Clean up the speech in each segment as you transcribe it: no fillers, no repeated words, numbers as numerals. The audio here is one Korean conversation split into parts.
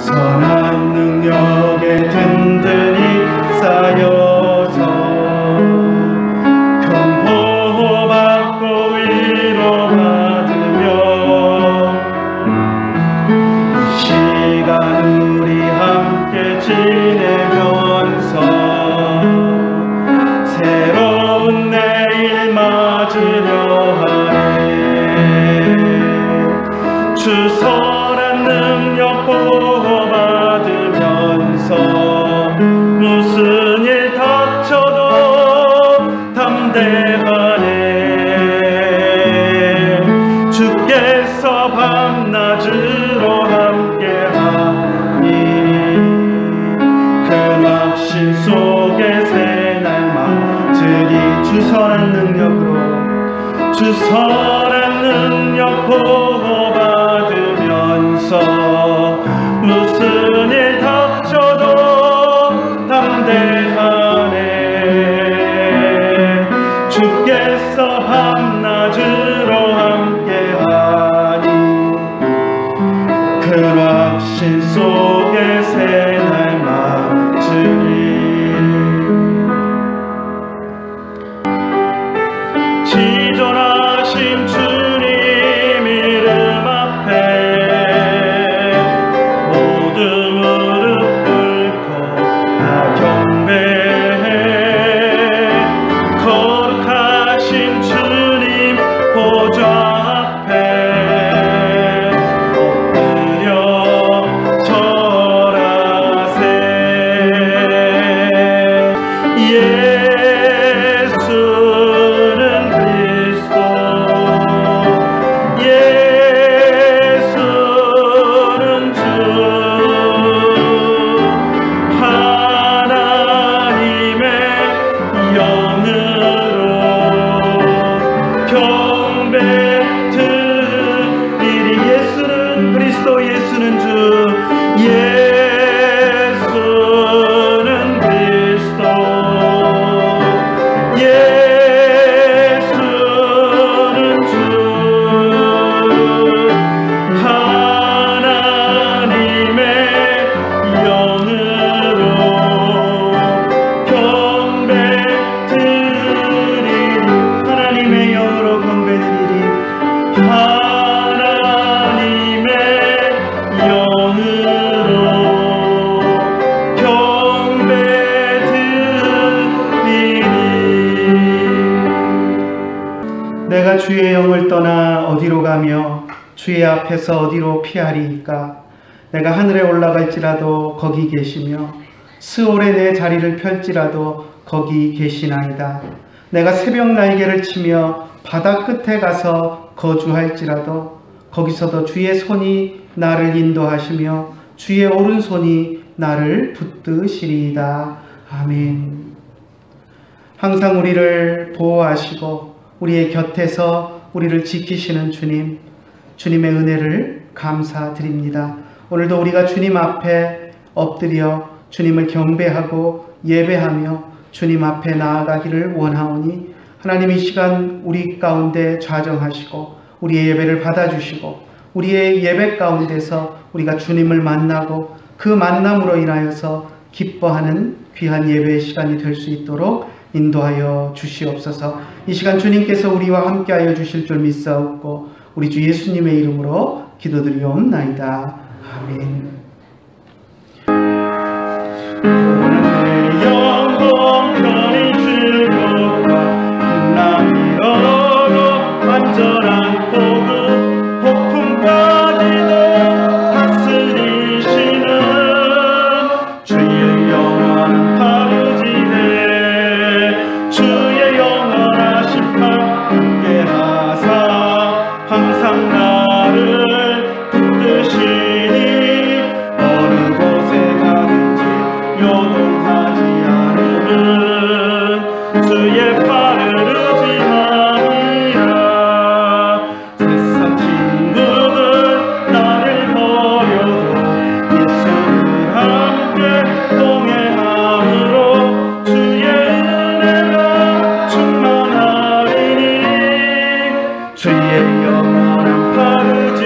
선한 능력에 든든히 쌓여서 큰 보호받고 위로받으며 이 시간 우리 함께 지내면서 새로운 내일 맞으려 하네. 주 선한 능력 보호받으면서 무슨 일 닥쳐도 담대하네. 주께서 밤낮으로 함께하니 그 확신 속에 새 날 맞으리. 주 선한 능력으로 주 선한 능력 보호받으면서 무슨 일 닥쳐도 담대하네. 주께서 밤낮으로 함께하니 그 확신 속에 새 날 맞으리. 지존하신 주님 이름 앞에 모두 무릎 꿇고 다 경배해. 거룩하신 주님 보좌 앞에 엎드려 절하세. 예수는 그리스도, 예수는 주, 하나님의 영으로 경배 드리리. 예수는 그리스도, 예수는 주, 예수는 그리스도, 예수는 주, 하나님의 영으로 경배 드리리. 하나님의 영으로 경배 드리리. 하나님의 영으로 경배 드리리. 내가 주의 영을 떠나 어디로 가며 주의 앞에서 어디로 피하리이까? 내가 하늘에 올라갈지라도 거기 계시며 스올에 내 자리를 펼지라도 거기 계시나이다. 내가 새벽 날개를 치며 바다 끝에 가서 거주할지라도 거기서도 주의 손이 나를 인도하시며 주의 오른손이 나를 붙드시리이다. 아멘. 항상 우리를 보호하시고 우리의 곁에서 우리를 지키시는 주님, 주님의 은혜를 감사드립니다. 오늘도 우리가 주님 앞에 엎드려 주님을 경배하고 예배하며 주님 앞에 나아가기를 원하오니 하나님 이 시간 우리 가운데 좌정하시고 우리의 예배를 받아주시고 우리의 예배 가운데서 우리가 주님을 만나고 그 만남으로 인하여서 기뻐하는 귀한 예배의 시간이 될 수 있도록 인도하여 주시옵소서. 이 시간 주님께서 우리와 함께하여 주실 줄 믿사옵고 우리 주 예수님의 이름으로 기도드리옵나이다. 아멘. 오늘 내 영혼 편히 즐겁고 풍랑이 얼어 안전한 복음 폭풍까지도 다스리시는 주의 영원한 파르지에 주의 영원하신 파 함께하사 항상 나를 붙드시니 어느 곳에 가든지 요동하지 않으면 주의 팔을 의지하리라. 세상 친구들 나를 버려도 예수를 함께 동행함으로 주의 은혜가 충만하리니 주의 영원한 파르지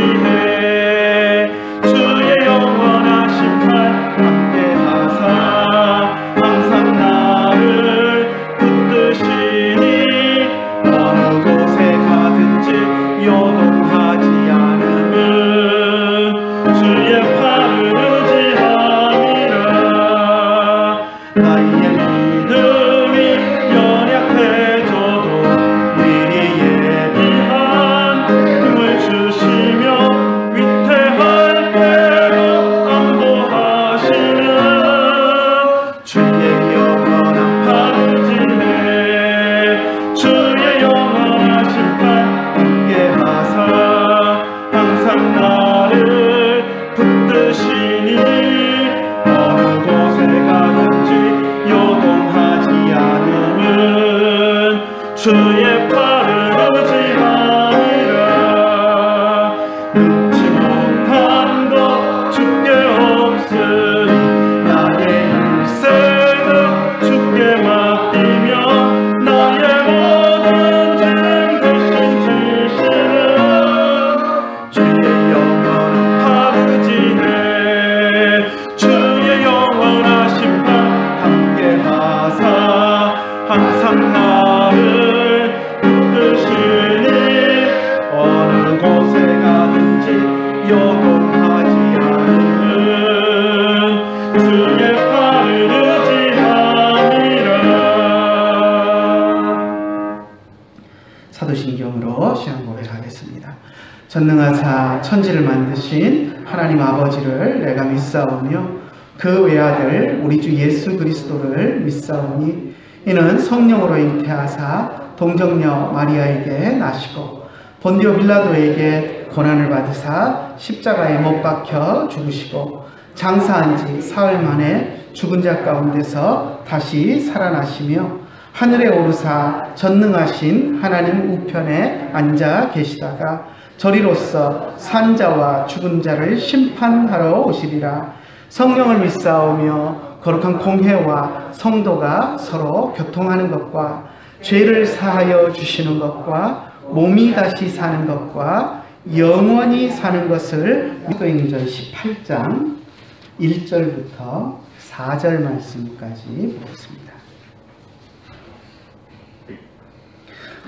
전능하사 천지를 만드신 하나님 아버지를 내가 믿사오며 그 외아들 우리 주 예수 그리스도를 믿사오니 이는 성령으로 잉태하사 동정녀 마리아에게 나시고 본디오 빌라도에게 고난을 받으사 십자가에 못 박혀 죽으시고 장사한 지 사흘 만에 죽은 자 가운데서 다시 살아나시며 하늘에 오르사 전능하신 하나님 우편에 앉아 계시다가 저리로서 산자와 죽은 자를 심판하러 오시리라. 성령을 믿사오며 거룩한 공회와 성도가 서로 교통하는 것과 죄를 사하여 주시는 것과 몸이 다시 사는 것과 영원히 사는 것을 사도행전 18장 1절부터 4절 말씀까지 보겠습니다.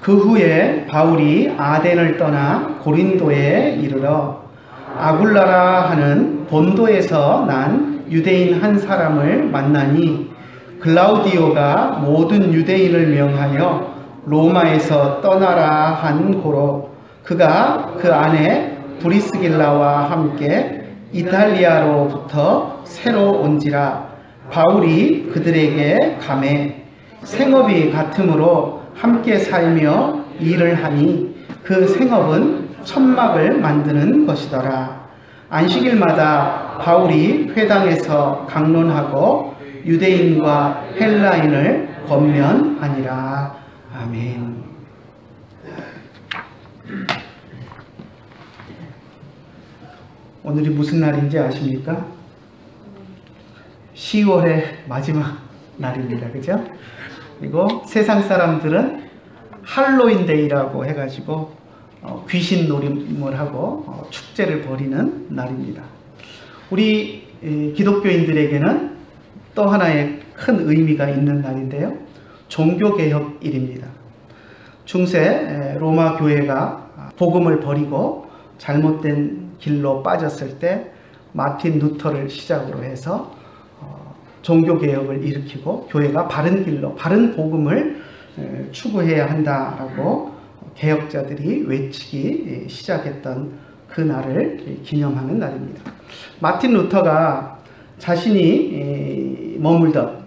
그 후에 바울이 아덴을 떠나 고린도에 이르러 아굴라라 하는 본도에서 난 유대인 한 사람을 만나니 글라우디오가 모든 유대인을 명하여 로마에서 떠나라 한 고로 그가 그 안에 브리스길라와 함께 이탈리아로부터 새로 온지라. 바울이 그들에게 가매 생업이 같으므로 함께 살며 일을 하니 그 생업은 천막을 만드는 것이더라. 안식일마다 바울이 회당에서 강론하고 유대인과 헬라인을 권면하니라. 아멘. 오늘이 무슨 날인지 아십니까? 10월의 마지막 날입니다. 그죠? 그리고 세상 사람들은 할로윈데이라고 해가지고 귀신 노림을 하고 축제를 벌이는 날입니다. 우리 기독교인들에게는 또 하나의 큰 의미가 있는 날인데요. 종교개혁일입니다. 중세 로마 교회가 복음을 버리고 잘못된 길로 빠졌을 때 마틴 루터를 시작으로 해서 종교개혁을 일으키고 교회가 바른 길로 바른 복음을 추구해야 한다라고 개혁자들이 외치기 시작했던 그 날을 기념하는 날입니다. 마틴 루터가 자신이 머물던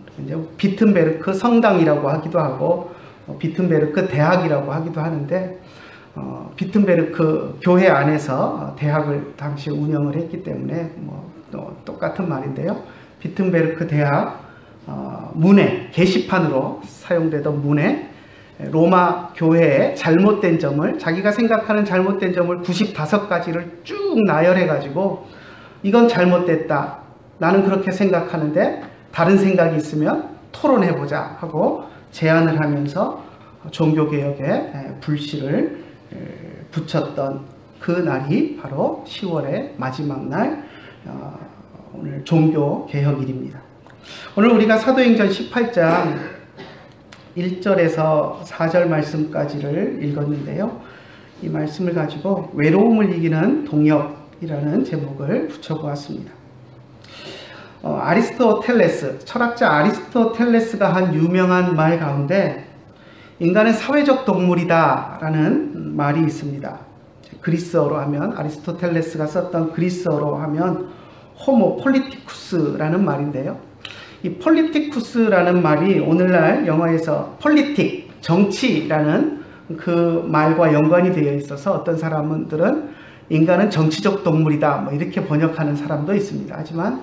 비튼베르크 성당이라고 하기도 하고 비튼베르크 대학이라고 하기도 하는데 비튼베르크 교회 안에서 대학을 당시 운영을 했기 때문에 똑같은 말인데요. 비튼베르크 대학 문에 게시판으로 사용되던 문에 로마 교회의 잘못된 점을 자기가 생각하는 잘못된 점을 95가지를 쭉 나열해 가지고 이건 잘못됐다. 나는 그렇게 생각하는데 다른 생각이 있으면 토론해보자 하고 제안을 하면서 종교개혁에 불씨를 붙였던 그 날이 바로 10월의 마지막 날 오늘 종교개혁일입니다. 오늘 우리가 사도행전 18장 1절에서 4절 말씀까지를 읽었는데요. 이 말씀을 가지고 외로움을 이기는 동역이라는 제목을 붙여보았습니다. 아리스토텔레스, 철학자 아리스토텔레스가 한 유명한 말 가운데 인간은 사회적 동물이다 라는 말이 있습니다. 그리스어로 하면 아리스토텔레스가 썼던 그리스어로 하면 호모 폴리티쿠스라는 말인데요. 이 폴리티쿠스라는 말이 오늘날 영어에서 폴리틱, 정치라는 그 말과 연관이 되어 있어서 어떤 사람들은 인간은 정치적 동물이다 이렇게 번역하는 사람도 있습니다. 하지만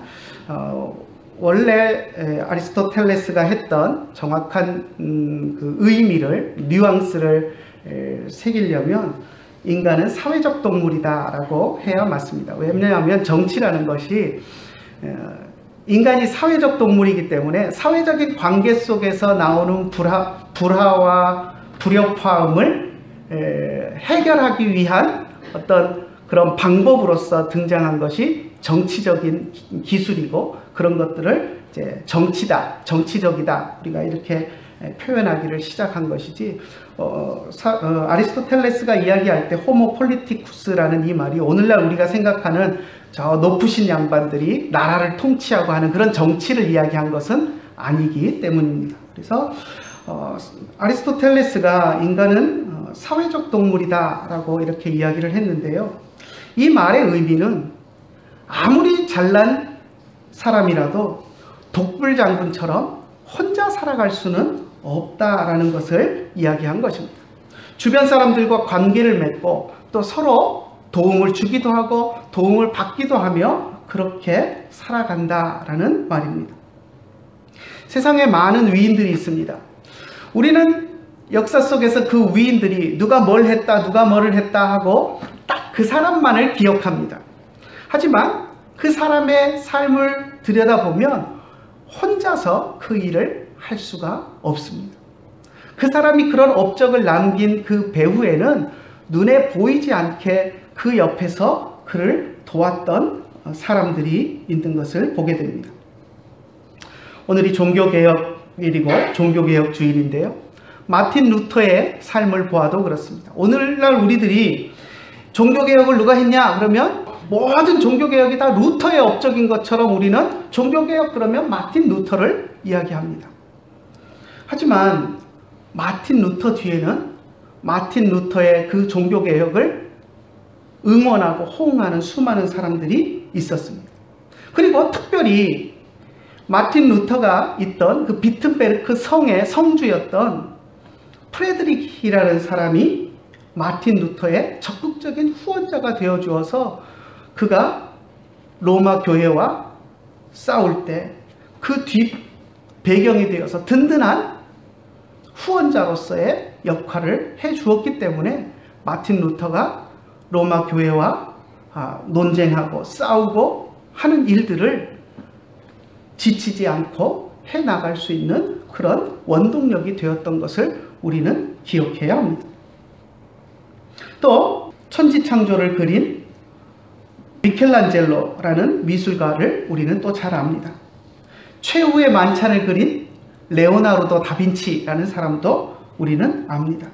원래 아리스토텔레스가 했던 정확한 그 의미를 뉘앙스를 새기려면 인간은 사회적 동물이다 라고 해야 맞습니다. 왜냐하면 정치라는 것이 인간이 사회적 동물이기 때문에 사회적인 관계 속에서 나오는 불화와 불협화음을 해결하기 위한 어떤 그런 방법으로서 등장한 것이 정치적인 기술이고 그런 것들을 이제 정치적이다 우리가 이렇게 표현하기를 시작한 것이지 아리스토텔레스가 이야기할 때 호모 폴리티쿠스라는 이 말이 오늘날 우리가 생각하는 저 높으신 양반들이 나라를 통치하고 하는 그런 정치를 이야기한 것은 아니기 때문입니다. 그래서 아리스토텔레스가 인간은 사회적 동물이다 라고 이렇게 이야기를 했는데요. 이 말의 의미는 아무리 잘난 사람이라도 독불장군처럼 혼자 살아갈 수는 없다라는 것을 이야기한 것입니다. 주변 사람들과 관계를 맺고 또 서로 도움을 주기도 하고 도움을 받기도 하며 그렇게 살아간다라는 말입니다. 세상에 많은 위인들이 있습니다. 우리는 역사 속에서 그 위인들이 누가 뭘 했다, 누가 뭐를 했다 하고 딱 그 사람만을 기억합니다. 하지만 그 사람의 삶을 들여다보면 혼자서 그 일을 할 수가 없습니다. 그 사람이 그런 업적을 남긴 그 배후에는 눈에 보이지 않게 그 옆에서 그를 도왔던 사람들이 있는 것을 보게 됩니다. 오늘이 종교개혁일이고 종교개혁 주일인데요. 마틴 루터의 삶을 보아도 그렇습니다. 오늘날 우리들이 종교개혁을 누가 했냐 그러면 모든 종교개혁이 다 루터의 업적인 것처럼 우리는 종교개혁 그러면 마틴 루터를 이야기합니다. 하지만 마틴 루터 뒤에는 마틴 루터의 그 종교개혁을 응원하고 호응하는 수많은 사람들이 있었습니다. 그리고 특별히 마틴 루터가 있던 그 비튼베르크 성의 성주였던 프레드리히라는 사람이 마틴 루터의 적극적인 후원자가 되어 주어서 그가 로마 교회와 싸울 때 그 뒷 배경이 되어서 든든한 후원자로서의 역할을 해 주었기 때문에 마틴 루터가 로마 교회와 논쟁하고 싸우고 하는 일들을 지치지 않고 해 나갈 수 있는 그런 원동력이 되었던 것을 우리는 기억해야 합니다. 또 천지창조를 그린 미켈란젤로라는 미술가를 우리는 또 잘 압니다. 최후의 만찬을 그린 레오나르도 다빈치라는 사람도 우리는 압니다.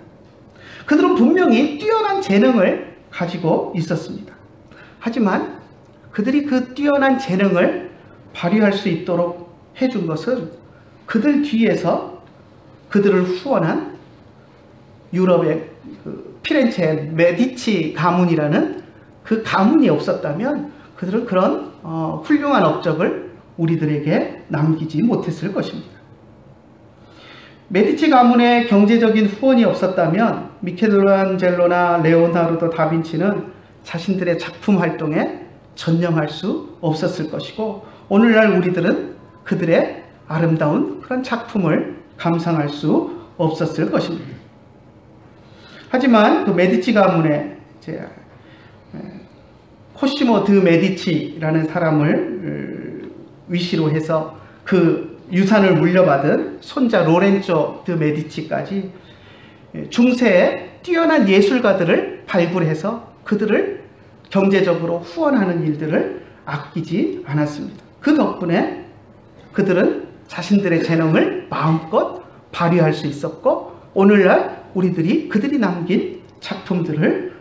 그들은 분명히 뛰어난 재능을 가지고 있었습니다. 하지만 그들이 그 뛰어난 재능을 발휘할 수 있도록 해준 것은 그들 뒤에서 그들을 후원한 유럽의 피렌체 메디치 가문이라는 그 가문이 없었다면 그들은 그런 훌륭한 업적을 우리들에게 남기지 못했을 것입니다. 메디치 가문의 경제적인 후원이 없었다면 미켈란젤로나 레오나르도 다빈치는 자신들의 작품 활동에 전념할 수 없었을 것이고 오늘날 우리들은 그들의 아름다운 그런 작품을 감상할 수 없었을 것입니다. 하지만 그 메디치 가문의 코시모 드 메디치라는 사람을 위시로 해서 그 유산을 물려받은 손자 로렌조 드 메디치까지 중세의 뛰어난 예술가들을 발굴해서 그들을 경제적으로 후원하는 일들을 아끼지 않았습니다. 그 덕분에 그들은 자신들의 재능을 마음껏 발휘할 수 있었고 오늘날 우리들이 그들이 남긴 작품들을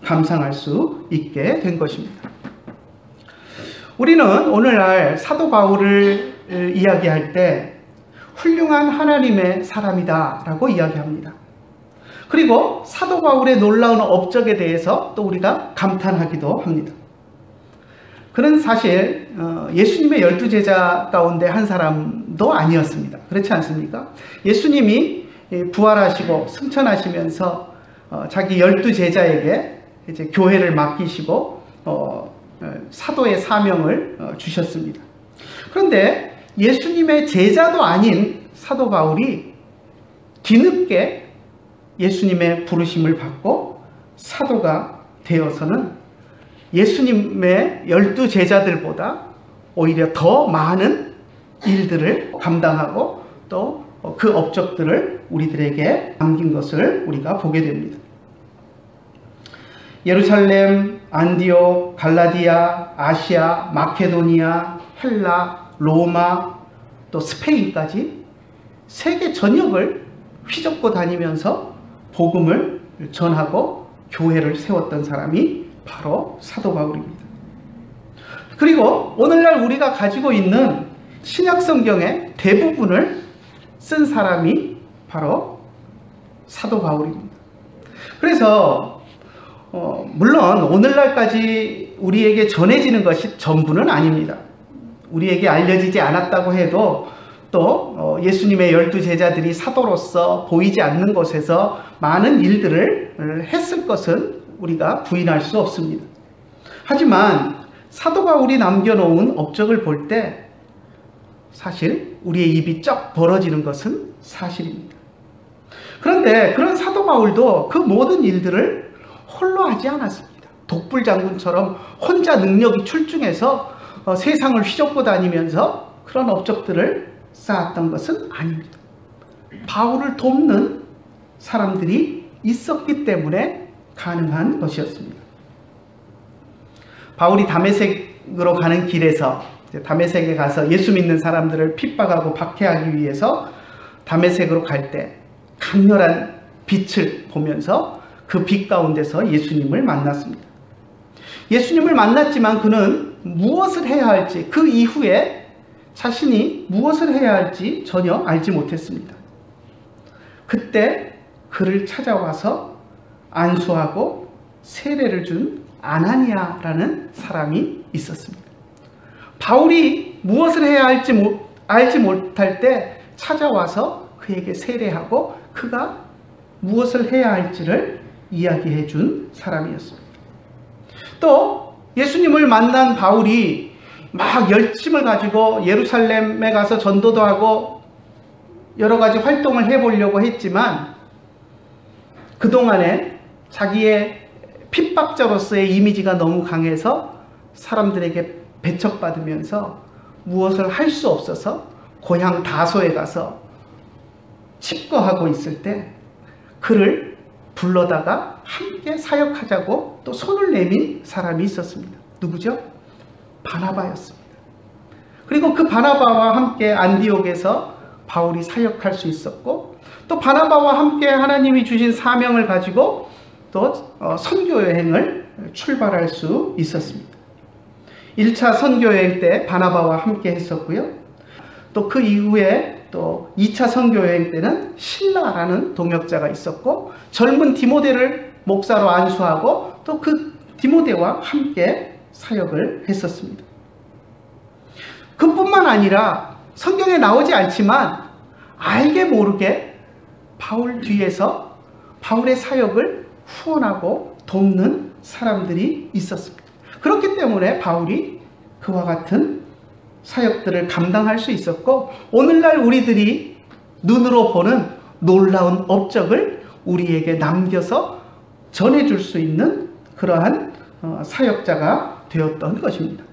감상할 수 있게 된 것입니다. 우리는 오늘날 사도 바울을 이야기할 때 훌륭한 하나님의 사람이다 라고 이야기합니다. 그리고 사도 바울의 놀라운 업적에 대해서 또 우리가 감탄하기도 합니다. 그는 사실 예수님의 12제자 가운데 한 사람도 아니었습니다. 그렇지 않습니까? 예수님이 부활하시고 승천하시면서 자기 12제자에게 이제 교회를 맡기시고 사도의 사명을 주셨습니다. 그런데 예수님의 제자도 아닌 사도 바울이 뒤늦게 예수님의 부르심을 받고 사도가 되어서는 예수님의 12제자들보다 오히려 더 많은 일들을 감당하고 또 그 업적들을 우리들에게 남긴 것을 우리가 보게 됩니다. 예루살렘, 안디옥, 갈라디아, 아시아, 마케도니아, 헬라, 로마, 또 스페인까지 세계 전역을 휘젓고 다니면서 복음을 전하고 교회를 세웠던 사람이 바로 사도 바울입니다. 그리고 오늘날 우리가 가지고 있는 신약 성경의 대부분을 쓴 사람이 바로 사도 바울입니다. 그래서 물론 오늘날까지 우리에게 전해지는 것이 전부는 아닙니다. 우리에게 알려지지 않았다고 해도 또 예수님의 12제자들이 사도로서 보이지 않는 곳에서 많은 일들을 했을 것은 우리가 부인할 수 없습니다. 하지만 사도가 우리 남겨놓은 업적을 볼 때 사실 우리의 입이 쩍 벌어지는 것은 사실입니다. 그런데 그런 사도 바울도 그 모든 일들을 홀로 하지 않았습니다. 독불장군처럼 혼자 능력이 출중해서 세상을 휘젓고 다니면서 그런 업적들을 쌓았던 것은 아닙니다. 바울을 돕는 사람들이 있었기 때문에 가능한 것이었습니다. 바울이 다메섹으로 가는 길에서 다메섹에 가서 예수 믿는 사람들을 핍박하고 박해하기 위해서 다메섹으로 갈 때 강렬한 빛을 보면서 그 빛 가운데서 예수님을 만났습니다. 예수님을 만났지만 그는 무엇을 해야 할지, 그 이후에 자신이 무엇을 해야 할지 전혀 알지 못했습니다. 그때 그를 찾아와서 안수하고 세례를 준 아나니아라는 사람이 있었습니다. 바울이 무엇을 해야 할지 알지 못할 때 찾아와서 그에게 세례하고 그가 무엇을 해야 할지를 이야기해 준 사람이었습니다. 또 예수님을 만난 바울이 막 열심을 가지고 예루살렘에 가서 전도도 하고 여러 가지 활동을 해보려고 했지만 그동안에 자기의 핍박자로서의 이미지가 너무 강해서 사람들에게 배척받으면서 무엇을 할 수 없어서 고향 다소에 가서 칩거하고 있을 때 그를 불러다가 함께 사역하자고 또 손을 내민 사람이 있었습니다. 누구죠? 바나바였습니다. 그리고 그 바나바와 함께 안디옥에서 바울이 사역할 수 있었고 또 바나바와 함께 하나님이 주신 사명을 가지고 또 선교여행을 출발할 수 있었습니다. 1차 선교여행 때 바나바와 함께 했었고요. 또 그 이후에 또 2차 선교여행 때는 신라라는 동역자가 있었고 젊은 디모데를 목사로 안수하고 또 그 디모데와 함께 사역을 했었습니다. 그뿐만 아니라 성경에 나오지 않지만 알게 모르게 바울 뒤에서 바울의 사역을 후원하고 돕는 사람들이 있었습니다. 그렇기 때문에 바울이 그와 같은 사역들을 감당할 수 있었고 오늘날 우리들이 눈으로 보는 놀라운 업적을 우리에게 남겨서 전해줄 수 있는 그러한 사역자가 되었던 것입니다.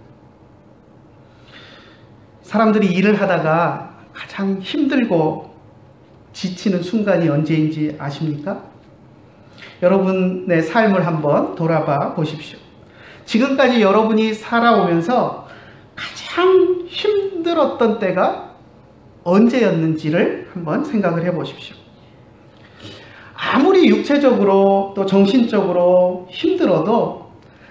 사람들이 일을 하다가 가장 힘들고 지치는 순간이 언제인지 아십니까? 여러분의 삶을 한번 돌아봐 보십시오. 지금까지 여러분이 살아오면서 가장 힘들었던 때가 언제였는지를 한번 생각을 해 보십시오. 아무리 육체적으로 또 정신적으로 힘들어도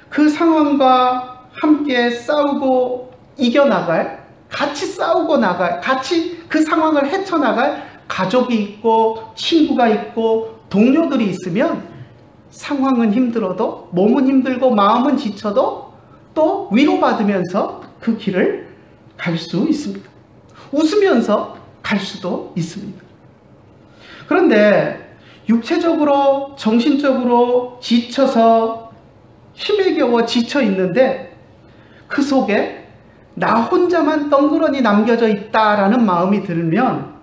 그 상황과 함께 싸우고 이겨나갈, 같이 싸우고 나갈, 같이 그 상황을 헤쳐나갈 가족이 있고 친구가 있고 동료들이 있으면 상황은 힘들어도 몸은 힘들고 마음은 지쳐도 또 위로받으면서 그 길을 갈 수 있습니다. 웃으면서 갈 수도 있습니다. 그런데 육체적으로 정신적으로 지쳐서 힘에 겨워 지쳐 있는데 그 속에 나 혼자만 덩그러니 남겨져 있다라는 마음이 들면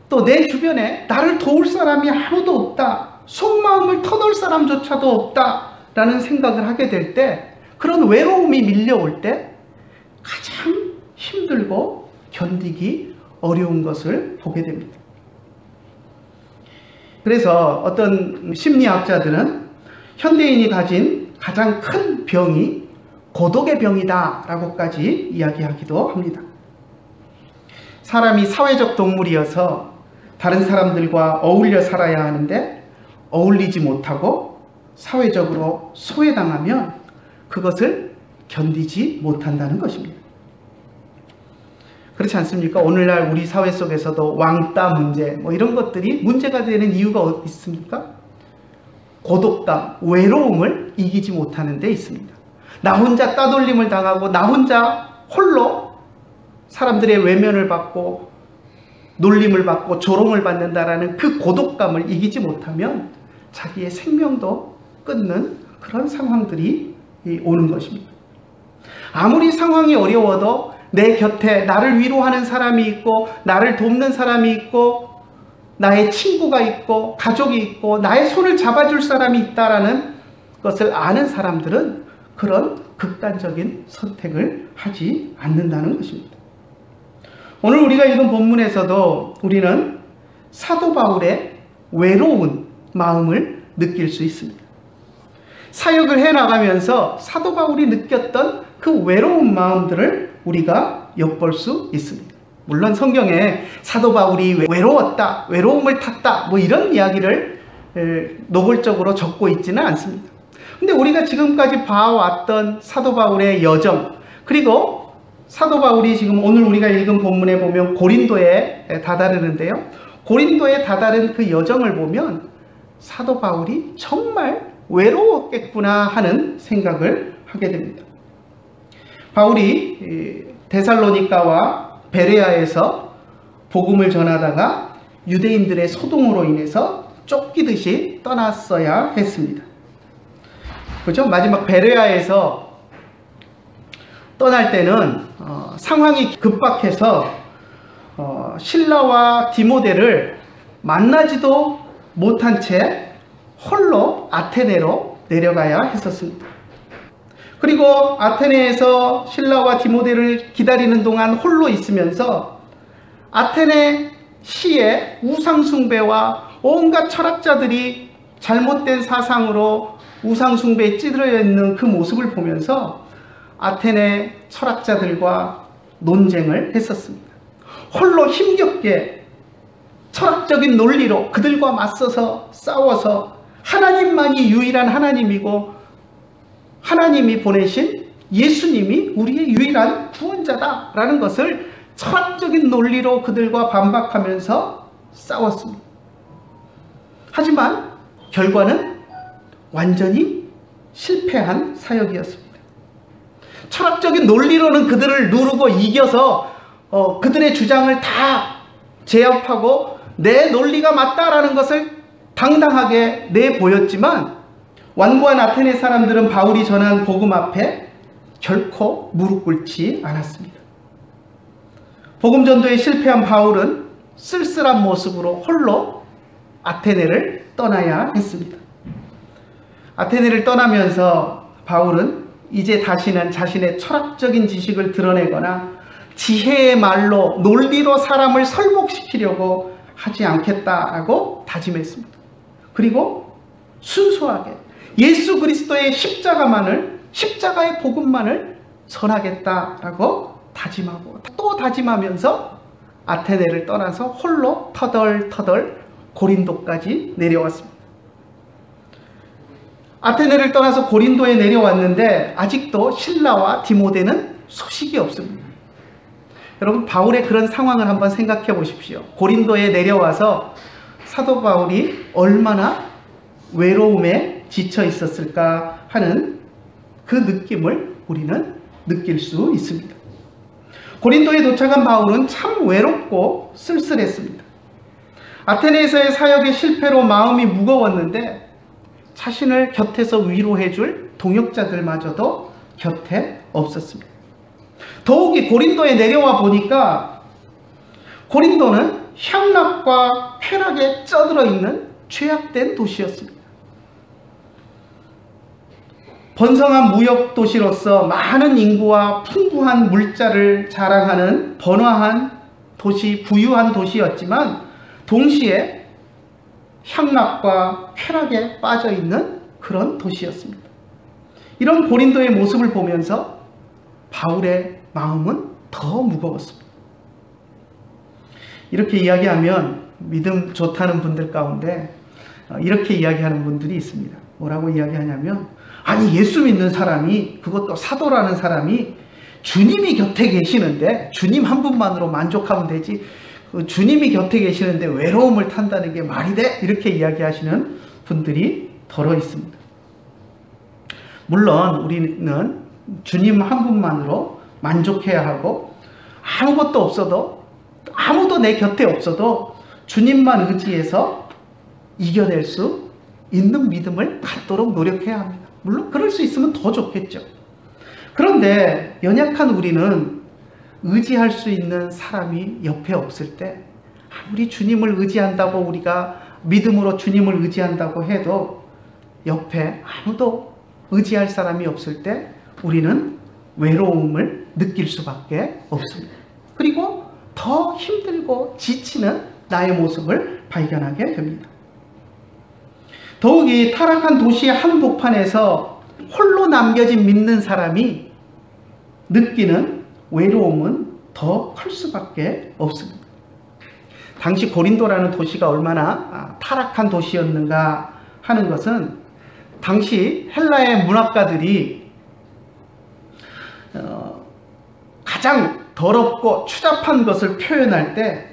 또 내 주변에 나를 도울 사람이 아무도 없다, 속마음을 터놓을 사람조차도 없다라는 생각을 하게 될 때, 그런 외로움이 밀려올 때 가장 힘들고 견디기 어려운 것을 보게 됩니다. 그래서 어떤 심리학자들은 현대인이 가진 가장 큰 병이 고독의 병이다 라고까지 이야기하기도 합니다. 사람이 사회적 동물이어서 다른 사람들과 어울려 살아야 하는데 어울리지 못하고 사회적으로 소외당하면 그것을 견디지 못한다는 것입니다. 그렇지 않습니까? 오늘날 우리 사회 속에서도 왕따 문제 이런 것들이 문제가 되는 이유가 어디 있습니까? 고독감, 외로움을 이기지 못하는 데 있습니다. 나 혼자 따돌림을 당하고 나 혼자 홀로 사람들의 외면을 받고 놀림을 받고 조롱을 받는다라는 그 고독감을 이기지 못하면 자기의 생명도 끊는 그런 상황들이 오는 것입니다. 아무리 상황이 어려워도 내 곁에 나를 위로하는 사람이 있고 나를 돕는 사람이 있고 나의 친구가 있고 가족이 있고 나의 손을 잡아줄 사람이 있다라는 것을 아는 사람들은 그런 극단적인 선택을 하지 않는다는 것입니다. 오늘 우리가 읽은 본문에서도 우리는 사도 바울의 외로운 마음을 느낄 수 있습니다. 사역을 해나가면서 사도 바울이 느꼈던 그 외로운 마음들을 우리가 엿볼 수 있습니다. 물론 성경에 사도 바울이 외로웠다, 외로움을 탔다 뭐 이런 이야기를 노골적으로 적고 있지는 않습니다. 근데 우리가 지금까지 봐왔던 사도 바울의 여정, 그리고 사도 바울이 지금 오늘 우리가 읽은 본문에 보면 고린도에 다다르는데요. 고린도에 다다른 그 여정을 보면 사도 바울이 정말 외로웠겠구나 하는 생각을 하게 됩니다. 바울이 데살로니가와 베레아에서 복음을 전하다가 유대인들의 소동으로 인해서 쫓기듯이 떠났어야 했습니다. 그렇죠? 마지막 베레아에서 떠날 때는 상황이 급박해서 실라와 디모데를 만나지도 못한 채 홀로 아테네로 내려가야 했었습니다. 그리고 아테네에서 실라와 디모데를 기다리는 동안 홀로 있으면서 아테네 시의 우상숭배와 온갖 철학자들이 잘못된 사상으로 우상숭배에 찌들어 있는 그 모습을 보면서 아테네 철학자들과 논쟁을 했었습니다. 홀로 힘겹게 철학적인 논리로 그들과 맞서서 싸워서 하나님만이 유일한 하나님이고 하나님이 보내신 예수님이 우리의 유일한 구원자다라는 것을 철학적인 논리로 그들과 반박하면서 싸웠습니다. 하지만 결과는 완전히 실패한 사역이었습니다. 철학적인 논리로는 그들을 누르고 이겨서 그들의 주장을 다 제압하고 내 논리가 맞다라는 것을 당당하게 내보였지만 완고한 아테네 사람들은 바울이 전한 복음 앞에 결코 무릎 꿇지 않았습니다. 복음 전도에 실패한 바울은 쓸쓸한 모습으로 홀로 아테네를 떠나야 했습니다. 아테네를 떠나면서 바울은 이제 다시는 자신의 철학적인 지식을 드러내거나 지혜의 말로 논리로 사람을 설목시키려고 하지 않겠다라고 다짐했습니다. 그리고 순수하게 예수 그리스도의 십자가의 복음만을 전하겠다라고 다짐하고 또 다짐하면서 아테네를 떠나서 홀로 터덜터덜 고린도까지 내려왔습니다. 아테네를 떠나서 고린도에 내려왔는데 아직도 실라와 디모데는 소식이 없습니다. 여러분, 바울의 그런 상황을 한번 생각해 보십시오. 고린도에 내려와서 사도 바울이 얼마나 외로움에 지쳐 있었을까 하는 그 느낌을 우리는 느낄 수 있습니다. 고린도에 도착한 바울은 참 외롭고 쓸쓸했습니다. 아테네에서의 사역의 실패로 마음이 무거웠는데 자신을 곁에서 위로해줄 동역자들마저도 곁에 없었습니다. 더욱이 고린도에 내려와 보니까 고린도는 향락과 쾌락에 쩌들어 있는 죄악된 도시였습니다. 번성한 무역 도시로서 많은 인구와 풍부한 물자를 자랑하는 번화한 도시, 부유한 도시였지만 동시에 향락과 쾌락에 빠져 있는 그런 도시였습니다. 이런 고린도의 모습을 보면서 바울의 마음은 더 무거웠습니다. 이렇게 이야기하면 믿음 좋다는 분들 가운데 이렇게 이야기하는 분들이 있습니다. 뭐라고 이야기하냐면, 아니 예수 믿는 사람이, 그것도 사도라는 사람이 주님이 곁에 계시는데 주님 한 분만으로 만족하면 되지, 주님이 곁에 계시는데 외로움을 탄다는 게 말이 돼? 이렇게 이야기하시는 분들이 덜어 있습니다. 물론 우리는 주님 한 분만으로 만족해야 하고, 아무것도 없어도, 아무도 내 곁에 없어도 주님만 의지해서 이겨낼 수 있는 믿음을 갖도록 노력해야 합니다. 물론 그럴 수 있으면 더 좋겠죠. 그런데 연약한 우리는 의지할 수 있는 사람이 옆에 없을 때, 아무리 주님을 의지한다고, 우리가 믿음으로 주님을 의지한다고 해도 옆에 아무도 의지할 사람이 없을 때 우리는 외로움을 느낄 수밖에 없습니다. 그리고 더 힘들고 지치는 나의 모습을 발견하게 됩니다. 더욱이 타락한 도시의 한복판에서 홀로 남겨진 믿는 사람이 느끼는 외로움은 더 클 수밖에 없습니다. 당시 고린도라는 도시가 얼마나 타락한 도시였는가 하는 것은, 당시 헬라의 문학가들이 가장 더럽고 추잡한 것을 표현할 때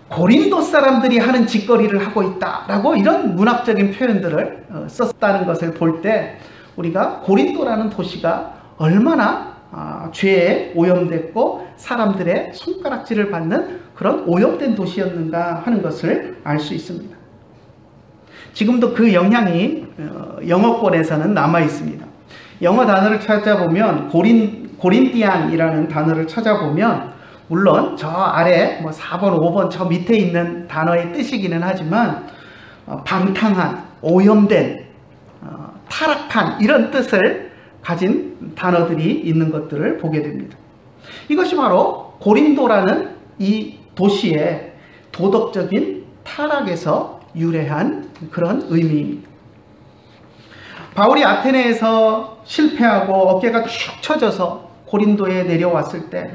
고린도 사람들이 하는 짓거리를 하고 있다라고 이런 문학적인 표현들을 썼다는 것을 볼 때, 우리가 고린도라는 도시가 얼마나 죄에 오염됐고 사람들의 손가락질을 받는 그런 오염된 도시였는가 하는 것을 알 수 있습니다. 지금도 그 영향이 영어권에서는 남아 있습니다. 영어 단어를 찾아보면 고린디안이라는 단어를 찾아보면, 물론 저 아래 4번, 5번 저 밑에 있는 단어의 뜻이기는 하지만 방탕한, 오염된, 타락한 이런 뜻을 가진 단어들이 있는 것들을 보게 됩니다. 이것이 바로 고린도라는 이 도시의 도덕적인 타락에서 유래한 그런 의미입니다. 바울이 아테네에서 실패하고 어깨가 축 처져서 고린도에 내려왔을 때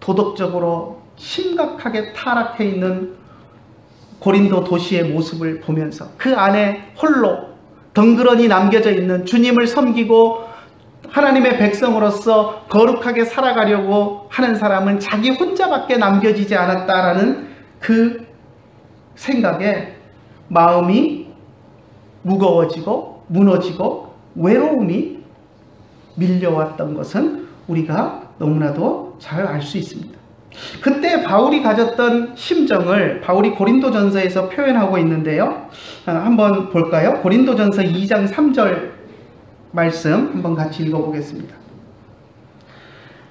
도덕적으로 심각하게 타락해 있는 고린도 도시의 모습을 보면서 그 안에 홀로 덩그러니 남겨져 있는, 주님을 섬기고 하나님의 백성으로서 거룩하게 살아가려고 하는 사람은 자기 혼자밖에 남겨지지 않았다라는 그 생각에 마음이 무거워지고 무너지고 외로움이 밀려왔던 것은 우리가 너무나도 잘 알 수 있습니다. 그때 바울이 가졌던 심정을 바울이 고린도전서에서 표현하고 있는데요. 한번 볼까요? 고린도전서 2장 3절 말씀 한번 같이 읽어보겠습니다.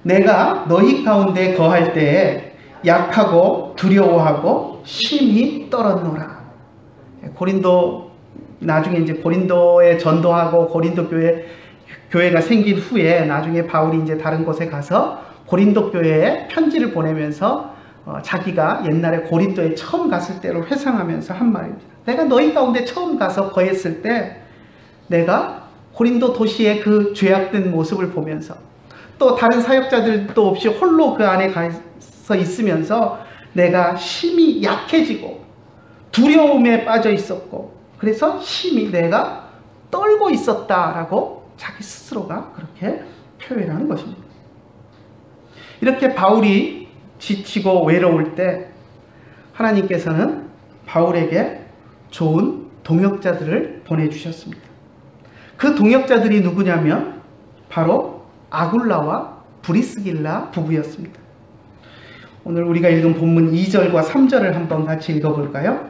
내가 너희 가운데 거할 때에 약하고 두려워하고 심히 떨었노라. 고린도, 나중에 이제 고린도에 전도하고 고린도 교회가 생긴 후에 나중에 바울이 이제 다른 곳에 가서 고린도 교회에 편지를 보내면서 자기가 옛날에 고린도에 처음 갔을 때를 회상하면서 한 말입니다. 내가 너희 가운데 처음 가서 거했을 때 내가 고린도 도시의 그 죄악된 모습을 보면서, 또 다른 사역자들도 없이 홀로 그 안에 가서 있으면서 내가 심히 약해지고 두려움에 빠져 있었고, 그래서 심히 내가 떨고 있었다라고 자기 스스로가 그렇게 표현하는 것입니다. 이렇게 바울이 지치고 외로울 때 하나님께서는 바울에게 좋은 동역자들을 보내주셨습니다. 그 동역자들이 누구냐면 바로 아굴라와 브리스길라 부부였습니다. 오늘 우리가 읽은 본문 2절과 3절을 한번 같이 읽어볼까요?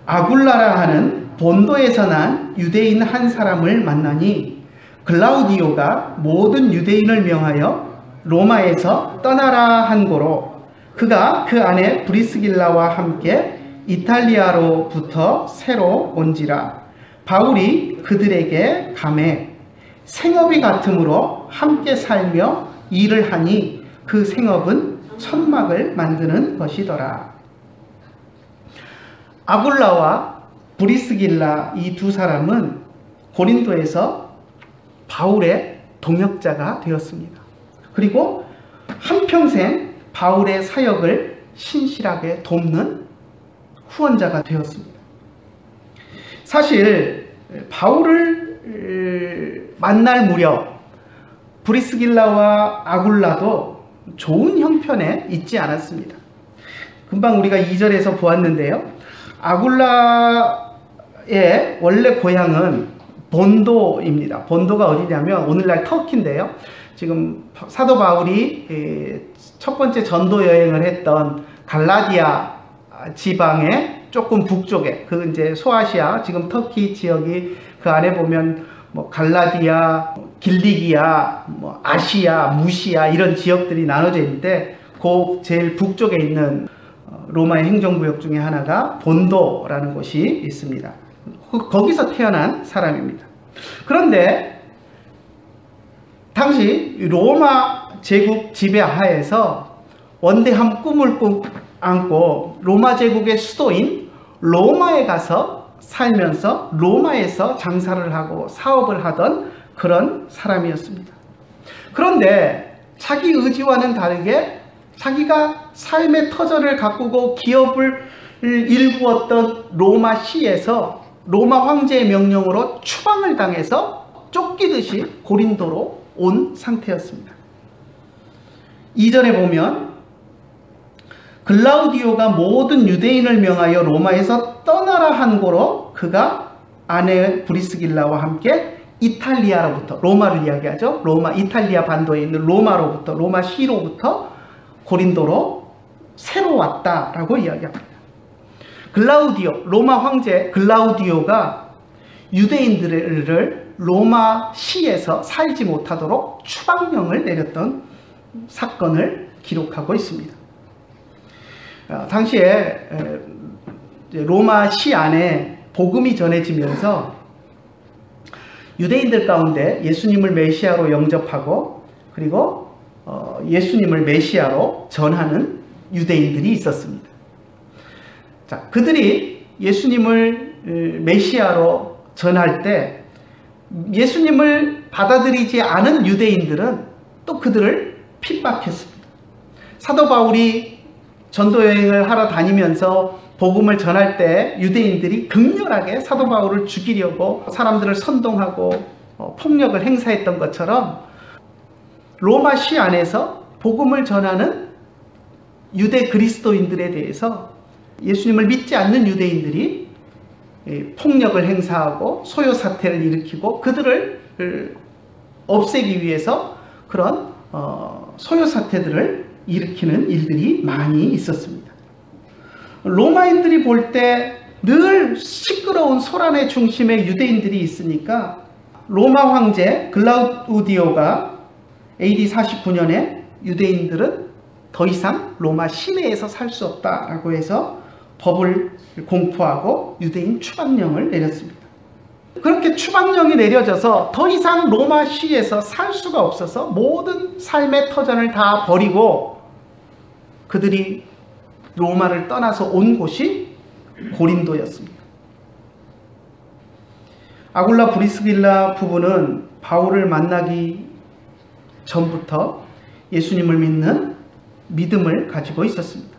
아굴라라 하는 본도에서 난 유대인 한 사람을 만나니 글라우디오가 모든 유대인을 명하여 로마에서 떠나라 한 고로 그가 그 안에 브리스길라와 함께 이탈리아로부터 새로 온지라. 바울이 그들에게 감해 생업이 같으므로 함께 살며 일을 하니 그 생업은 천막을 만드는 것이더라. 아굴라와 브리스길라 이 두 사람은 고린도에서 바울의 동역자가 되었습니다. 그리고 한평생 바울의 사역을 신실하게 돕는 후원자가 되었습니다. 사실 바울을 만날 무렵 브리스길라와 아굴라도 좋은 형편에 있지 않았습니다. 금방 우리가 2절에서 보았는데요. 아굴라 루터의 원래 고향은 본도입니다. 본도가 어디냐면 오늘날 터키인데요. 지금 사도 바울이 첫 번째 전도 여행을 했던 갈라디아 지방의 조금 북쪽에, 그 이제 소아시아, 지금 터키 지역이 그 안에 보면 뭐 갈라디아, 길리기아, 뭐 아시아, 무시아 이런 지역들이 나눠져 있는데 그 제일 북쪽에 있는 로마의 행정구역 중에 하나가 본도라는 곳이 있습니다. 거기서 태어난 사람입니다. 그런데 당시 로마 제국 지배하에서 원대한 꿈을 안고 로마 제국의 수도인 로마에 가서 살면서 로마에서 장사를 하고 사업을 하던 그런 사람이었습니다. 그런데 자기 의지와는 다르게 자기가 삶의 터전을 가꾸고 기업을 일구었던 로마 시에서 로마 황제의 명령으로 추방을 당해서 쫓기듯이 고린도로 온 상태였습니다. 이전에 보면 글라우디오가 모든 유대인을 명하여 로마에서 떠나라 한 고로 그가 아내 브리스길라와 함께 이탈리아로부터, 로마를 이야기하죠. 로마, 이탈리아 반도에 있는 로마로부터, 로마 시로부터 고린도로 새로 왔다라고 이야기합니다. 글라우디오, 로마 황제 글라우디오가 유대인들을 로마 시에서 살지 못하도록 추방령을 내렸던 사건을 기록하고 있습니다. 당시에 로마 시 안에 복음이 전해지면서 유대인들 가운데 예수님을 메시아로 영접하고 그리고 예수님을 메시아로 전하는 유대인들이 있었습니다. 자, 그들이 예수님을 메시아로 전할 때 예수님을 받아들이지 않은 유대인들은 또 그들을 핍박했습니다. 사도 바울이 전도 여행을 하러 다니면서 복음을 전할 때 유대인들이 극렬하게 사도 바울을 죽이려고 사람들을 선동하고 폭력을 행사했던 것처럼 로마 시 안에서 복음을 전하는 유대 그리스도인들에 대해서 예수님을 믿지 않는 유대인들이 폭력을 행사하고 소요 사태를 일으키고 그들을 없애기 위해서 그런 소요 사태들을 일으키는 일들이 많이 있었습니다. 로마인들이 볼 때 늘 시끄러운 소란의 중심에 유대인들이 있으니까 로마 황제 글라우디오가 AD 49년에 유대인들은 더 이상 로마 시내에서 살 수 없다라고 해서 법을 공포하고 유대인 추방령을 내렸습니다. 그렇게 추방령이 내려져서 더 이상 로마 시에서 살 수가 없어서 모든 삶의 터전을 다 버리고 그들이 로마를 떠나서 온 곳이 고린도였습니다. 아굴라 브리스길라 부부는 바울을 만나기 전부터 예수님을 믿는 믿음을 가지고 있었습니다.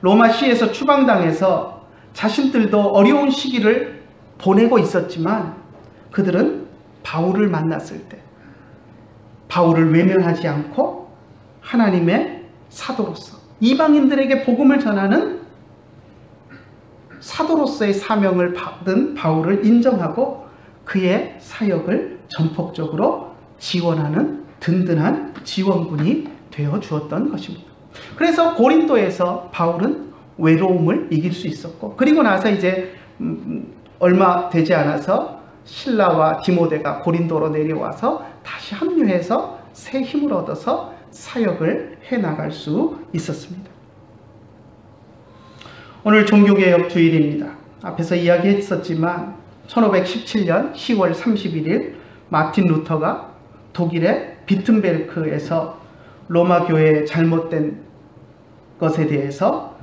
로마 시에서 추방당해서 자신들도 어려운 시기를 보내고 있었지만 그들은 바울을 만났을 때 바울을 외면하지 않고 하나님의 사도로서 이방인들에게 복음을 전하는 사도로서의 사명을 받은 바울을 인정하고 그의 사역을 전폭적으로 지원하는 든든한 지원군이 되어 주었던 것입니다. 그래서 고린도에서 바울은 외로움을 이길 수 있었고 그리고 나서 이제 얼마 되지 않아서 실라와 디모데가 고린도로 내려와서 다시 합류해서 새 힘을 얻어서 사역을 해나갈 수 있었습니다. 오늘 종교개혁 주일입니다. 앞에서 이야기했었지만 1517년 10월 31일 마틴 루터가 독일의 비튼베르크에서 로마 교회의 잘못된 것에 대해서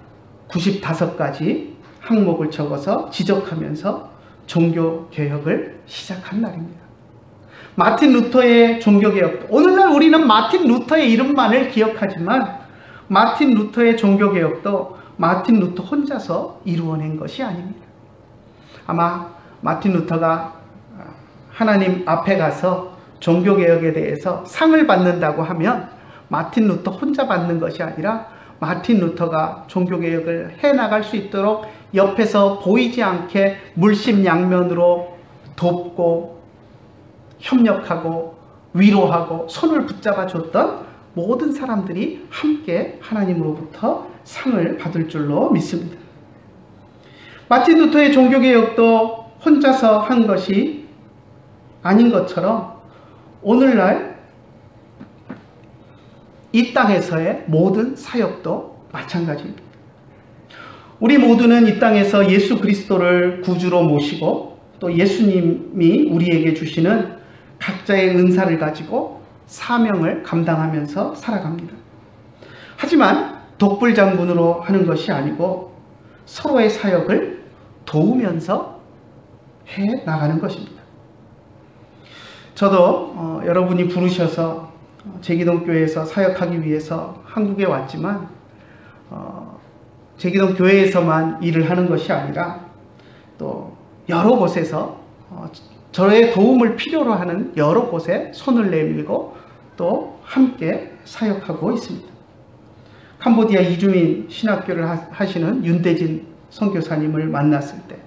95가지 항목을 적어서 지적하면서 종교개혁을 시작한 날입니다. 마틴 루터의 종교개혁, 오늘날 우리는 마틴 루터의 이름만을 기억하지만 마틴 루터의 종교개혁도 마틴 루터 혼자서 이루어낸 것이 아닙니다. 아마 마틴 루터가 하나님 앞에 가서 종교개혁에 대해서 상을 받는다고 하면 마틴 루터 혼자 받는 것이 아니라 마틴 루터가 종교개혁을 해나갈 수 있도록 옆에서 보이지 않게 물심양면으로 돕고 협력하고 위로하고 손을 붙잡아 줬던 모든 사람들이 함께 하나님으로부터 상을 받을 줄로 믿습니다. 마틴 루터의 종교개혁도 혼자서 한 것이 아닌 것처럼 오늘날 이 땅에서의 모든 사역도 마찬가지입니다. 우리 모두는 이 땅에서 예수 그리스도를 구주로 모시고 또 예수님이 우리에게 주시는 각자의 은사를 가지고 사명을 감당하면서 살아갑니다. 하지만 독불장군으로 하는 것이 아니고 서로의 사역을 도우면서 해 나가는 것입니다. 저도 여러분이 부르셔서 제기동교회에서 사역하기 위해서 한국에 왔지만 제기동교회에서만 일을 하는 것이 아니라 또 여러 곳에서 저의 도움을 필요로 하는 여러 곳에 손을 내밀고 또 함께 사역하고 있습니다. 캄보디아 이주민 신학교를 하시는 윤대진 선교사님을 만났을 때,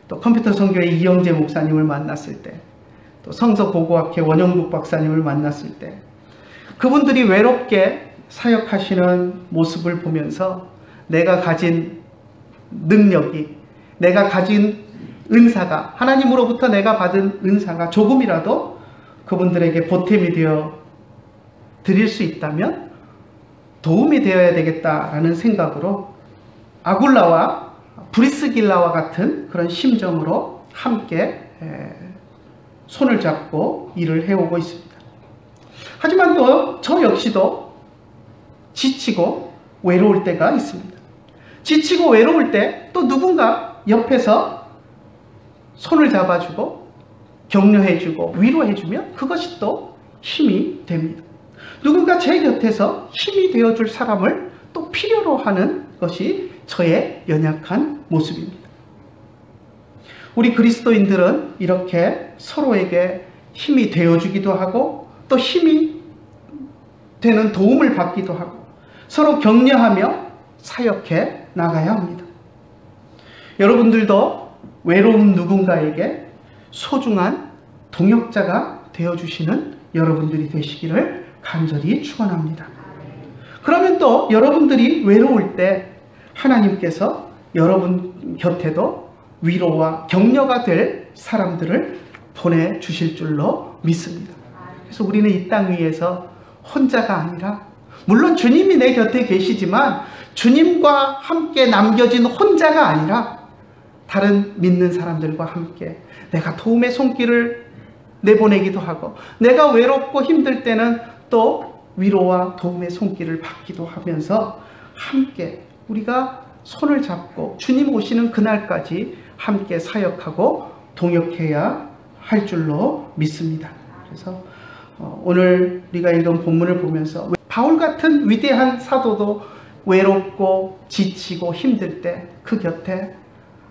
또 컴퓨터 선교의 이영재 목사님을 만났을 때, 또 성서고고학회 원영국 박사님을 만났을 때 그분들이 외롭게 사역하시는 모습을 보면서 내가 가진 능력이, 내가 가진 은사가, 하나님으로부터 내가 받은 은사가 조금이라도 그분들에게 보탬이 되어 드릴 수 있다면 도움이 되어야 되겠다라는 생각으로 아굴라와 브리스길라와 같은 그런 심정으로 함께 손을 잡고 일을 해오고 있습니다. 하지만 또 저 역시도 지치고 외로울 때가 있습니다. 지치고 외로울 때 또 누군가 옆에서 손을 잡아주고 격려해주고 위로해주면 그것이 또 힘이 됩니다. 누군가 제 곁에서 힘이 되어줄 사람을 또 필요로 하는 것이 저의 연약한 모습입니다. 우리 그리스도인들은 이렇게 서로에게 힘이 되어주기도 하고 또 힘이 되는 도움을 받기도 하고 서로 격려하며 사역해 나가야 합니다. 여러분들도 외로운 누군가에게 소중한 동역자가 되어주시는 여러분들이 되시기를 간절히 축원합니다. 그러면 또 여러분들이 외로울 때 하나님께서 여러분 곁에도 위로와 격려가 될 사람들을 보내주실 줄로 믿습니다. 그래서 우리는 이 땅 위에서 혼자가 아니라, 물론 주님이 내 곁에 계시지만 주님과 함께 남겨진 혼자가 아니라 다른 믿는 사람들과 함께 내가 도움의 손길을 내보내기도 하고, 내가 외롭고 힘들 때는 또 위로와 도움의 손길을 받기도 하면서 함께 우리가 손을 잡고 주님 오시는 그날까지 함께 사역하고 동역해야 할 줄로 믿습니다. 그래서 오늘 우리가 읽은 본문을 보면서 바울 같은 위대한 사도도 외롭고 지치고 힘들 때 그 곁에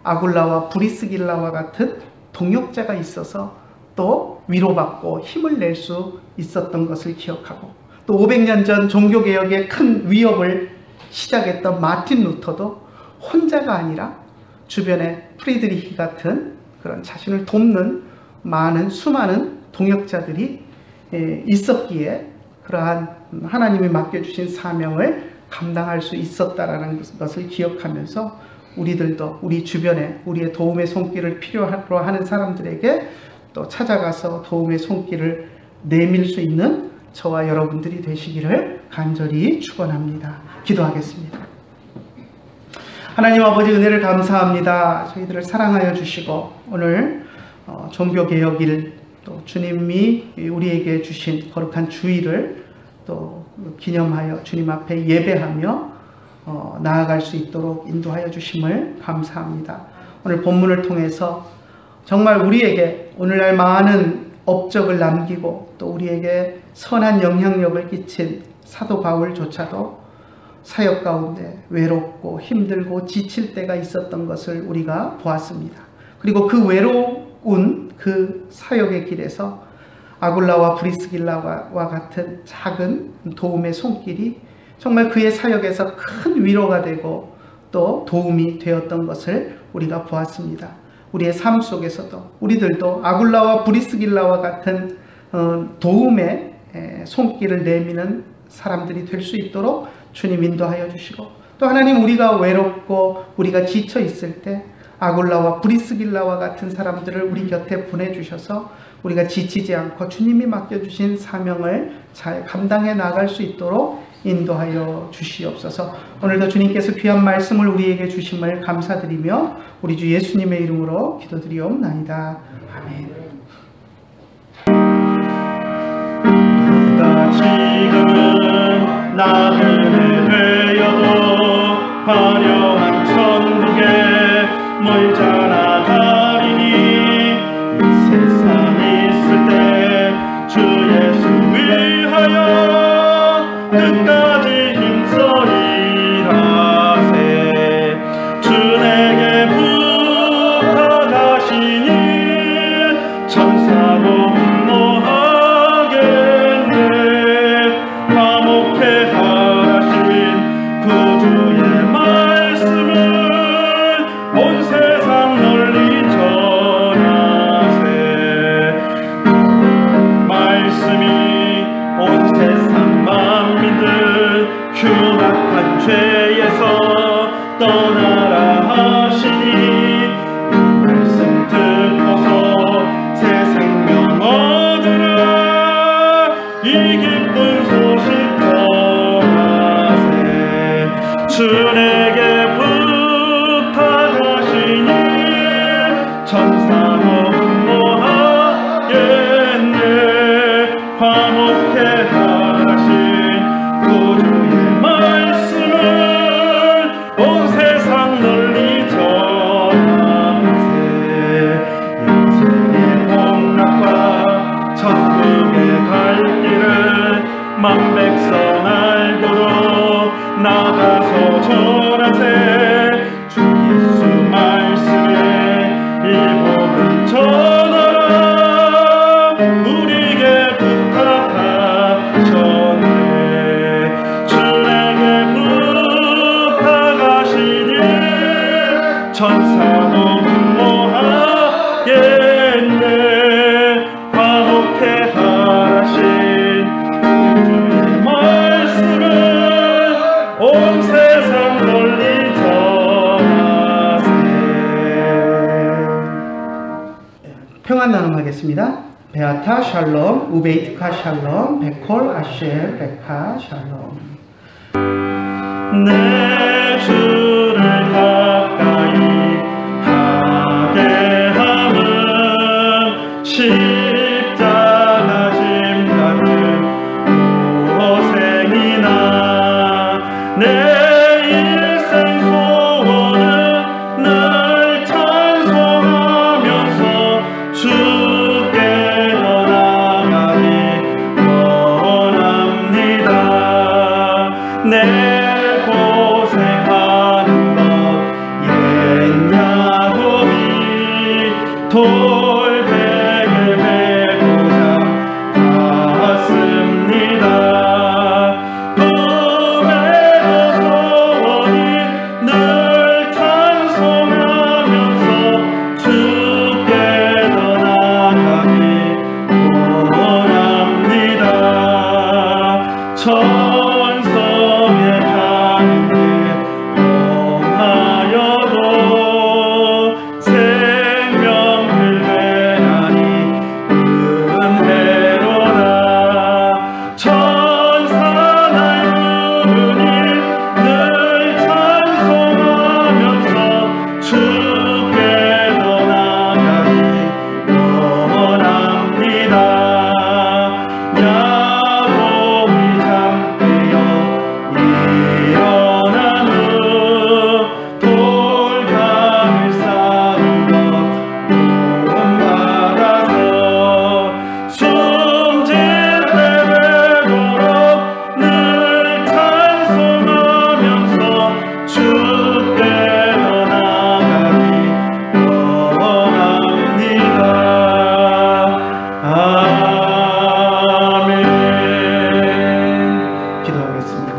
아굴라와 브리스길라와 같은 동역자가 있어서 또 위로받고 힘을 낼 수 있었던 것을 기억하고, 또 500년 전 종교개혁의 큰 위협을 시작했던 마틴 루터도 혼자가 아니라 주변에 프리드리히 같은 그런 자신을 돕는 수많은 동역자들이 있었기에 그러한 하나님이 맡겨주신 사명을 감당할 수 있었다라는 것을 기억하면서 우리들도 우리 주변에 우리의 도움의 손길을 필요로 하는 사람들에게 또 찾아가서 도움의 손길을 내밀 수 있는 저와 여러분들이 되시기를 간절히 축원합니다. 기도하겠습니다. 하나님 아버지, 은혜를 감사합니다. 저희들을 사랑하여 주시고 오늘 종교개혁일, 또 주님이 우리에게 주신 거룩한 주일을 또 기념하여 주님 앞에 예배하며 나아갈 수 있도록 인도하여 주심을 감사합니다. 오늘 본문을 통해서 정말 우리에게 오늘날 많은 업적을 남기고 또 우리에게 선한 영향력을 끼친 사도 바울조차도 사역 가운데 외롭고 힘들고 지칠 때가 있었던 것을 우리가 보았습니다. 그리고 그 외로운 그 사역의 길에서 아굴라와 브리스길라와 같은 작은 도움의 손길이 정말 그의 사역에서 큰 위로가 되고 또 도움이 되었던 것을 우리가 보았습니다. 우리의 삶 속에서도 우리들도 아굴라와 브리스길라와 같은 도움의 손길을 내미는 사람들이 될 수 있도록 주님 인도하여 주시고, 또 하나님, 우리가 외롭고 우리가 지쳐 있을 때 아굴라와 브리스길라와 같은 사람들을 우리 곁에 보내주셔서 우리가 지치지 않고 주님이 맡겨주신 사명을 잘 감당해 나갈 수 있도록 인도하여 주시옵소서. 오늘도 주님께서 귀한 말씀을 우리에게 주심을 감사드리며 우리 주 예수님의 이름으로 기도드리옵나이다. 아멘. 누가 지금 나그네 되어도 화려한 천국에 멀자 나가리니, 이 세상 있을 때 주 예수 위하여 끝까지 힘써 일하세. 주 내게 부탁하시니 천사도 분노하겠네. 화목해 하신 구주의 말씀을 온 세상 널리 전하세. 말씀이 온 세상 만민들 흉악한 죄에서 떠나라 하시니, 말씀 듣고서 새 생명 얻으라. 이 기쁜 소식 전하세. 주 내게 부탁하시니 천사도 분노하겠네. 화목해 하신 구주의 말씀을 온 세상 널리 전하세. 영생의 복락과 천국의 갈 길을 만 백성 알도록 나가서 전하세. 주 예수 말씀에 이 복음 전하라. 우리에게 부탁하셨네. 주 내게 부탁하시니 천사도 분노하겠네. 화목해 하신 주의 말씀을 온 세상 널리 전하세. 평안 나눔하겠습니다. 베아타 샬롬, 우베이트카 샬롬, 베콜 아쉘 베카 샬롬. 내 주를 가까이 하게 함은 십자가 짐 같은 고생이나, 내 일생 소원은 늘 찬송하면서 주께 더 나아가기 원합니다. 내 고생하는 것 옛 야곱이 돌베개 메고자 갔습니다. 꿈에도 소원이 늘 찬송하면서 주께 더 나아가기 원합니다. 천성에 가는 길 험하여도 생명을 배나니 은혜로라. 천사 날 부르니 늘 찬송하면서 주께 더 나아가기 원합니다. 야곱이 잠들어 일어난 후 돌강을 쌓은 것 도움받아서 숨질 때 되도록 늘 찬송하면서 주께 더 나아가기 원합니다. 아멘. 기도하겠습니다.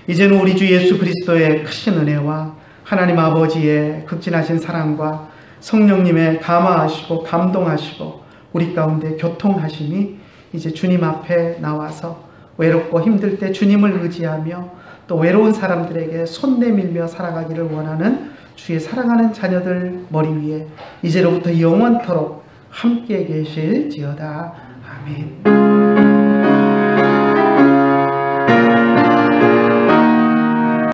이제는 우리 주 예수 그리스도의 크신 은혜와 하나님 아버지의 극진하신 사랑과 성령님의 감화하시고 감동하시고 우리 가운데 교통하심이 이제 주님 앞에 나와서 외롭고 힘들 때 주님을 의지하며 또 외로운 사람들에게 손 내밀며 살아가기를 원하는 주의 사랑하는 자녀들 머리 위에 이제로부터 영원토록 함께 계실지어다. 아멘.